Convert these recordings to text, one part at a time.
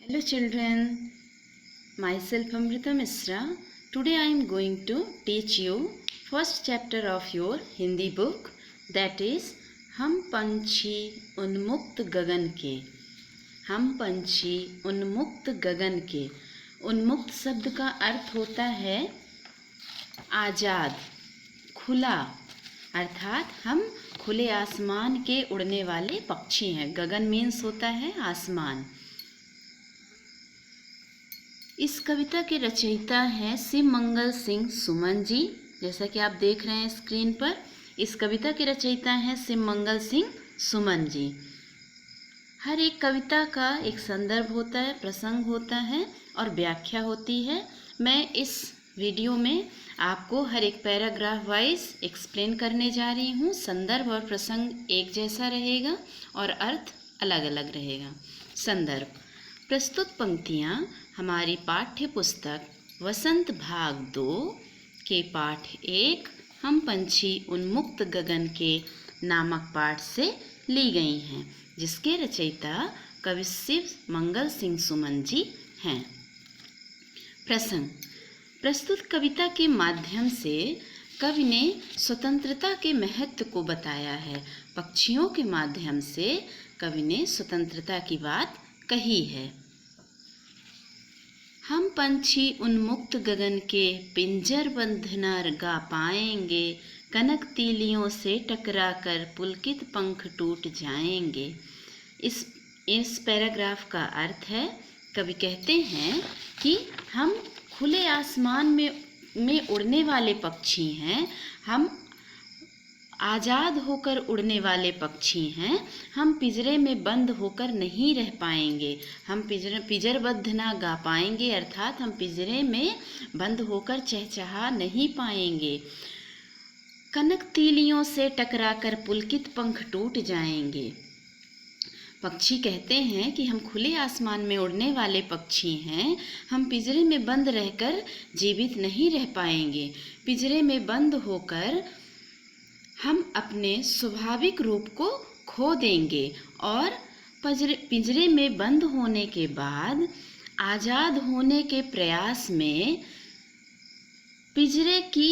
Hello children, myself Amrita Misra. Today I am going to teach you first chapter of your Hindi book, that is हम पंछी उन्मुक्त गगन के। हम पंछी उन्मुक्त गगन के। उन्मुक्त शब्द का अर्थ होता है आज़ाद, खुला, अर्थात हम खुले आसमान के उड़ने वाले पक्षी हैं। गगन मीन्स होता है आसमान। इस कविता के रचयिता हैं शिव मंगल सिंह सुमन जी, जैसा कि आप देख रहे हैं स्क्रीन पर। इस कविता के रचयिता हैं शिव मंगल सिंह सुमन जी। हर एक कविता का एक संदर्भ होता है, प्रसंग होता है और व्याख्या होती है। मैं इस वीडियो में आपको हर एक पैराग्राफ वाइज एक्सप्लेन करने जा रही हूँ। संदर्भ और प्रसंग एक जैसा रहेगा और अर्थ अलग अलग रहेगा। संदर्भ: प्रस्तुत पंक्तियाँ हमारी पाठ्य पुस्तक वसंत भाग 2 के पाठ 1 हम पंछी उन्मुक्त गगन के नामक पाठ से ली गई हैं, जिसके रचयिता कवि शिव मंगल सिंह सुमन जी हैं। प्रसंग: प्रस्तुत कविता के माध्यम से कवि ने स्वतंत्रता के महत्व को बताया है। पक्षियों के माध्यम से कवि ने स्वतंत्रता की बात कही है। हम पंछी उन्मुक्त गगन के पिंजर बंध न गा पाएंगे, कनक तीलियों से टकरा कर पुलकित पंख टूट जाएंगे। इस पैराग्राफ का अर्थ है, कवि कहते हैं कि हम खुले आसमान में उड़ने वाले पक्षी हैं। हम आज़ाद होकर उड़ने वाले पक्षी हैं। हम पिंजरे में बंद होकर नहीं रह पाएंगे। हम पिंजरबद्ध ना गा पाएंगे, अर्थात हम पिंजरे में बंद होकर चहचहा नहीं पाएंगे। कनक तीलियों से टकराकर पुलकित पंख टूट जाएंगे। पक्षी कहते हैं कि हम खुले आसमान में उड़ने वाले पक्षी हैं। हम पिंजरे में बंद रहकर जीवित नहीं रह पाएंगे। पिंजरे में बंद होकर हम अपने स्वाभाविक रूप को खो देंगे और पिंजरे में बंद होने के बाद आज़ाद होने के प्रयास में पिंजरे की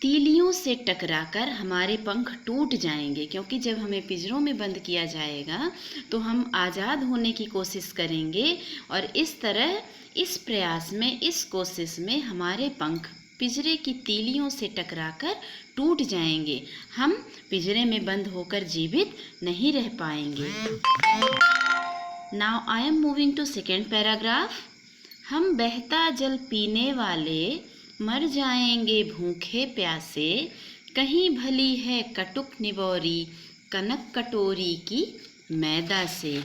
तीलियों से टकराकर हमारे पंख टूट जाएंगे। क्योंकि जब हमें पिंजरों में बंद किया जाएगा तो हम आज़ाद होने की कोशिश करेंगे और इस तरह इस प्रयास में, इस कोशिश में हमारे पंख पिंजरे की तीलियों से टकराकर टूट जाएंगे। हम पिंजरे में बंद होकर जीवित नहीं रह पाएंगे। Now I am moving to second paragraph. हम बहता जल पीने वाले मर जाएंगे भूखे प्यासे, कहीं भली है कटुक निवौरी कनक कटोरी की मैदा से।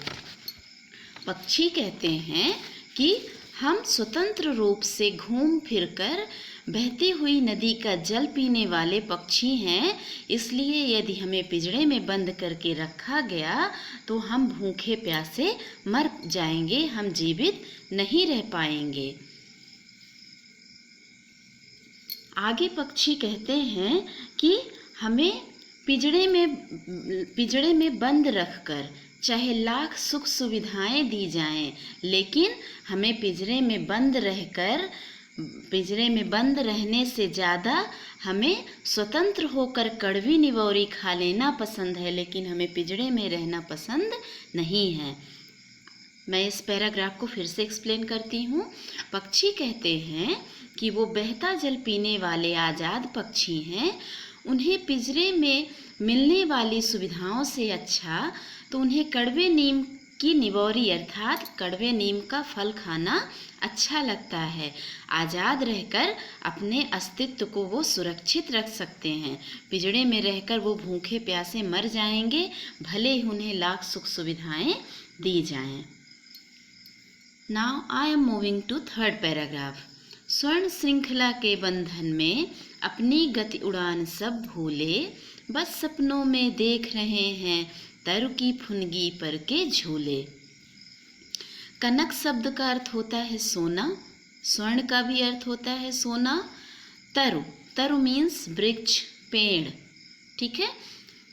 पक्षी कहते हैं कि हम स्वतंत्र रूप से घूम फिरकर बहती हुई नदी का जल पीने वाले पक्षी हैं। इसलिए यदि हमें पिंजरे में बंद करके रखा गया तो हम भूखे प्यासे मर जाएंगे, हम जीवित नहीं रह पाएंगे। आगे पक्षी कहते हैं कि हमें पिंजरे में बंद रखकर चाहे लाख सुख सुविधाएं दी जाएं, लेकिन हमें पिंजरे में बंद रहने से ज़्यादा हमें स्वतंत्र होकर कड़वी निवौरी खा लेना पसंद है, लेकिन हमें पिंजरे में रहना पसंद नहीं है। मैं इस पैराग्राफ को फिर से एक्सप्लेन करती हूँ। पक्षी कहते हैं कि वो बहता जल पीने वाले आज़ाद पक्षी हैं। उन्हें पिंजरे में मिलने वाली सुविधाओं से अच्छा तो उन्हें कड़वे नीम की निवौरी अर्थात कड़वे नीम का फल खाना अच्छा लगता है। आज़ाद रहकर अपने अस्तित्व को वो सुरक्षित रख सकते हैं। पिंजरे में रहकर वो भूखे प्यासे मर जाएंगे, भले ही उन्हें लाख सुख सुविधाएं दी जाएं। Now I am moving to third paragraph. स्वर्ण श्रृंखला के बंधन में अपनी गति उड़ान सब भूले, बस सपनों में देख रहे हैं तरु की फुनगी पर के झूले। कनक शब्द का अर्थ होता है सोना, स्वर्ण का भी अर्थ होता है सोना। तरु मीन्स वृक्ष, पेड़, ठीक है।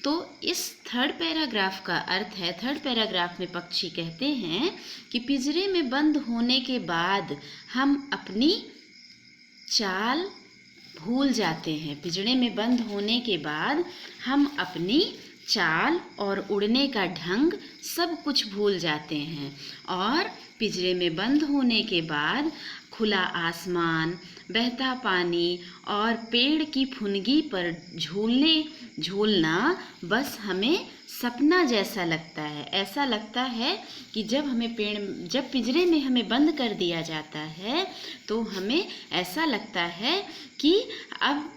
तो इस थर्ड पैराग्राफ का अर्थ है, थर्ड पैराग्राफ में पक्षी कहते हैं कि पिंजरे में बंद होने के बाद हम अपनी चाल भूल जाते हैं। पिंजरे में बंद होने के बाद हम अपनी चाल और उड़ने का ढंग सब कुछ भूल जाते हैं। और पिंजरे में बंद होने के बाद खुला आसमान, बहता पानी और पेड़ की फुनगी पर झूलना बस हमें सपना जैसा लगता है। ऐसा लगता है कि जब पिंजरे में हमें बंद कर दिया जाता है तो हमें ऐसा लगता है कि अब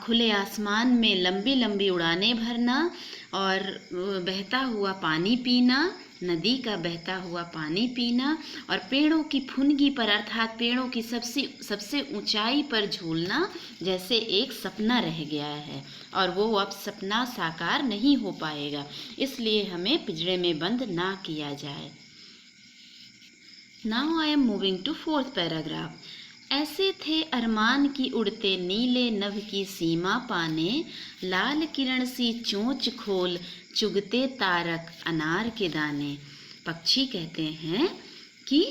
खुले आसमान में लंबी लंबी उड़ानें भरना और बहता हुआ पानी पीना, नदी का बहता हुआ पानी पीना और पेड़ों की फुनगी पर अर्थात पेड़ों की सबसे ऊंचाई पर झूलना जैसे एक सपना रह गया है और वो अब सपना साकार नहीं हो पाएगा। इसलिए हमें पिंजरे में बंद ना किया जाए। Now I am moving to fourth paragraph. ऐसे थे अरमान की उड़ते नीले नभ की सीमा पाने, लाल किरण सी चोंच खोल चुगते तारक अनार के दाने। पक्षी कहते हैं कि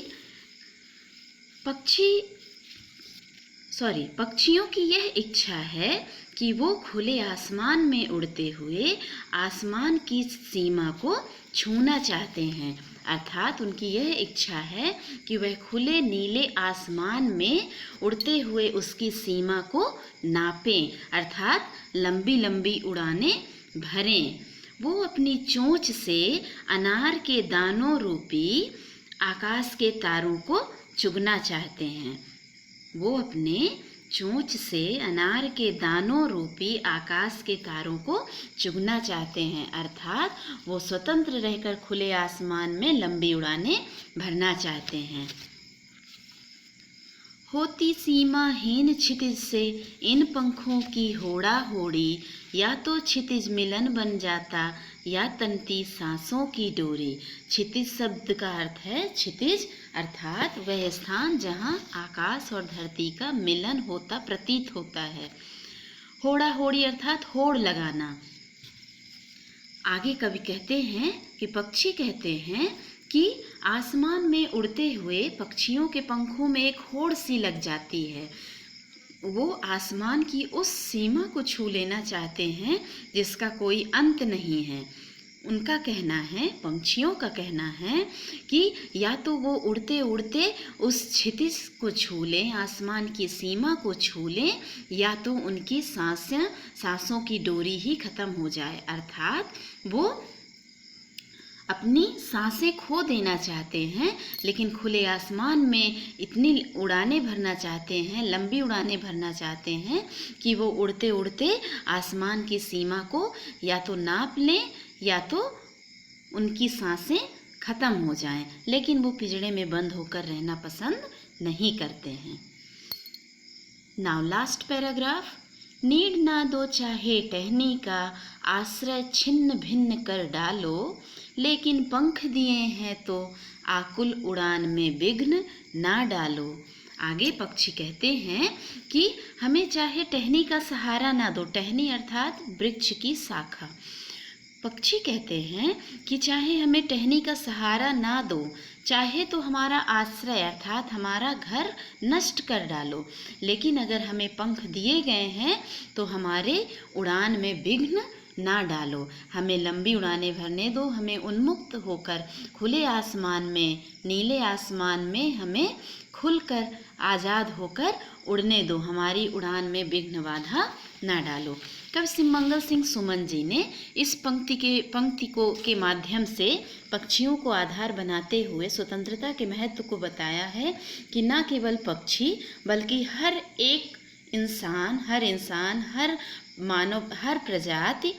पक्षियों की यह इच्छा है कि वो खुले आसमान में उड़ते हुए आसमान की सीमा को छूना चाहते हैं। अर्थात उनकी यह इच्छा है कि वह खुले नीले आसमान में उड़ते हुए उसकी सीमा को नापें, अर्थात लंबी लंबी उड़ानें भरें। वो अपनी चोंच से अनार के दानों रूपी आकाश के तारों को चुगना चाहते हैं। वो अपने चोंच से अनार के दानों रूपी आकाश के तारों को चुगना चाहते हैं, अर्थात वो स्वतंत्र रहकर खुले आसमान में लंबी उड़ानें भरना चाहते हैं। होती सीमाहीन क्षितिज से इन पंखों की होड़ा होड़ी, या तो क्षितिज मिलन बन जाता या तनती सांसों की डोरी। क्षितिज शब्द का अर्थ है क्षितिज अर्थात वह स्थान जहाँ आकाश और धरती का मिलन होता प्रतीत होता है। होड़ा होड़ी अर्थात होड़ लगाना। आगे कवि कहते हैं कि पक्षी कहते हैं कि आसमान में उड़ते हुए पक्षियों के पंखों में एक होड़ सी लग जाती है। वो आसमान की उस सीमा को छू लेना चाहते हैं जिसका कोई अंत नहीं है। उनका कहना है, पक्षियों का कहना है कि या तो वो उड़ते उड़ते उस क्षितिज को छू लें, आसमान की सीमा को छू लें, या तो उनकी सांसों की डोरी ही खत्म हो जाए, अर्थात वो अपनी सांसें खो देना चाहते हैं। लेकिन खुले आसमान में इतनी उड़ानें भरना चाहते हैं, लंबी उड़ानें भरना चाहते हैं कि वो उड़ते उड़ते आसमान की सीमा को या तो नाप लें या तो उनकी सांसें खत्म हो जाएं। लेकिन वो पिंजरे में बंद होकर रहना पसंद नहीं करते हैं। Now last paragraph. नीड ना दो चाहे टहनी का, आश्रय छिन्न भिन्न कर डालो, लेकिन पंख दिए हैं तो आकुल उड़ान में विघ्न ना डालो। आगे पक्षी कहते हैं कि हमें चाहे टहनी का सहारा ना दो, टहनी अर्थात वृक्ष की शाखा। पक्षी कहते हैं कि चाहे हमें टहनी का सहारा ना दो, चाहे तो हमारा आश्रय अर्थात हमारा घर नष्ट कर डालो, लेकिन अगर हमें पंख दिए गए हैं तो हमारे उड़ान में विघ्न ना डालो। हमें लंबी उड़ानें भरने दो, हमें उन्मुक्त होकर खुले आसमान में, नीले आसमान में हमें खुलकर आज़ाद होकर उड़ने दो, हमारी उड़ान में विघ्न बाधा ना डालो। कवि सिमंगल सिंह सुमन जी ने इस पंक्ति के माध्यम से पक्षियों को आधार बनाते हुए स्वतंत्रता के महत्व को बताया है कि न केवल पक्षी बल्कि हर एक इंसान, हर मानव, हर प्रजाति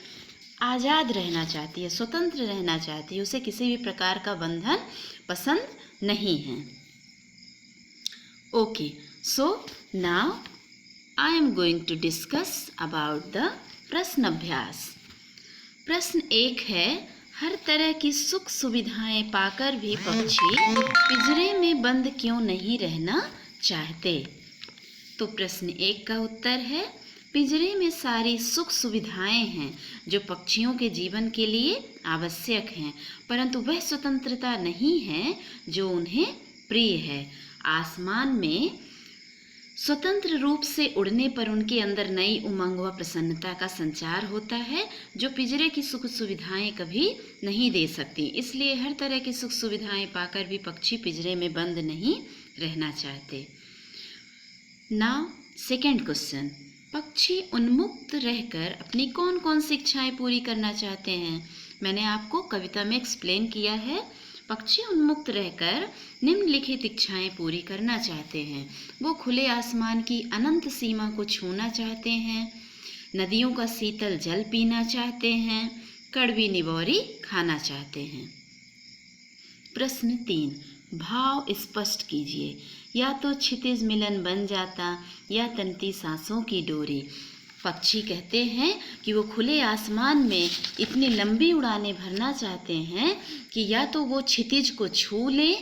आज़ाद रहना चाहती है, स्वतंत्र रहना चाहती है, उसे किसी भी प्रकार का बंधन पसंद नहीं है। Okay, so now I am going to discuss about the प्रश्न अभ्यास। प्रश्न 1 है, हर तरह की सुख सुविधाएं पाकर भी पक्षी पिंजरे में बंद क्यों नहीं रहना चाहते? तो प्रश्न 1 का उत्तर है, पिंजरे में सारी सुख सुविधाएं हैं जो पक्षियों के जीवन के लिए आवश्यक हैं, परंतु वह स्वतंत्रता नहीं है जो उन्हें प्रिय है। आसमान में स्वतंत्र रूप से उड़ने पर उनके अंदर नई उमंग व प्रसन्नता का संचार होता है, जो पिंजरे की सुख सुविधाएं कभी नहीं दे सकती। इसलिए हर तरह की सुख सुविधाएं पाकर भी पक्षी पिंजरे में बंद नहीं रहना चाहते। नाउ सेकंड क्वेश्चन, पक्षी उन्मुक्त रहकर अपनी कौन कौन सी इच्छाएं पूरी करना चाहते हैं? मैंने आपको कविता में एक्सप्लेन किया है। पक्षी उन्मुक्त रहकर निम्नलिखित इच्छाएं पूरी करना चाहते हैं। वो खुले आसमान की अनंत सीमा को छूना चाहते हैं, नदियों का शीतल जल पीना चाहते हैं, कड़वी निबोरी खाना चाहते हैं। प्रश्न 3, भाव स्पष्ट कीजिए। या तो क्षितिज मिलन बन जाता या तनती सांसों की डोरी। पक्षी कहते हैं कि वो खुले आसमान में इतनी लंबी उड़ानें भरना चाहते हैं कि या तो वो क्षितिज को छू लें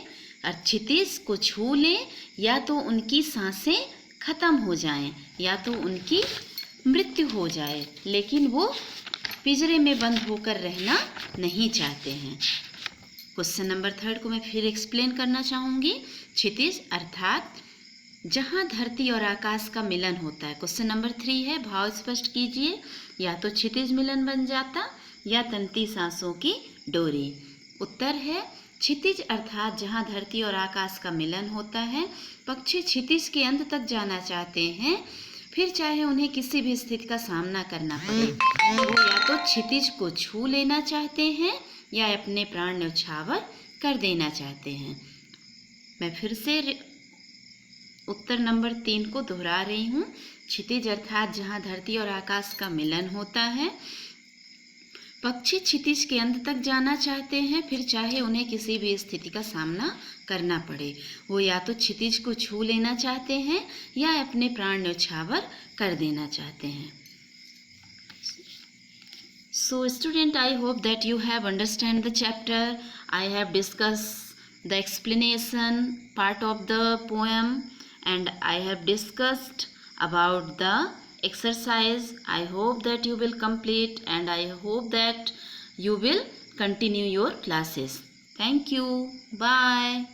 और क्षितिज को छू लें, या तो उनकी सांसें खत्म हो जाएं, या तो उनकी मृत्यु हो जाए, लेकिन वो पिंजरे में बंद होकर रहना नहीं चाहते हैं। क्वेश्चन नंबर 3 को मैं फिर एक्सप्लेन करना चाहूँगी। क्षितिज अर्थात जहाँ धरती और आकाश का मिलन होता है। क्वेश्चन नंबर 3 है, भाव स्पष्ट कीजिए। या तो क्षितिज मिलन बन जाता या तनती सांसों की डोरी। उत्तर है क्षितिज अर्थात जहाँ धरती और आकाश का मिलन होता है। पक्षी क्षितिज के अंत तक जाना चाहते हैं, फिर चाहे उन्हें किसी भी स्थिति का सामना करना पड़े। वो या तो क्षितिज को छू लेना चाहते हैं या अपने प्राण न्यौछावर कर देना चाहते हैं। मैं फिर से उत्तर नंबर 3 को दोहरा रही हूँ। क्षितिज अर्थात जहाँ धरती और आकाश का मिलन होता है। पक्षी क्षितिज के अंत तक जाना चाहते हैं, फिर चाहे उन्हें किसी भी स्थिति का सामना करना पड़े। वो या तो क्षितिज को छू लेना चाहते हैं या अपने प्राण न्यौछावर कर देना चाहते हैं। So student, I hope that you have understand the chapter. I have discussed the explanation part of the poem and I have discussed about the exercise. I hope that you will complete and I hope that you will continue your classes. Thank you. Bye.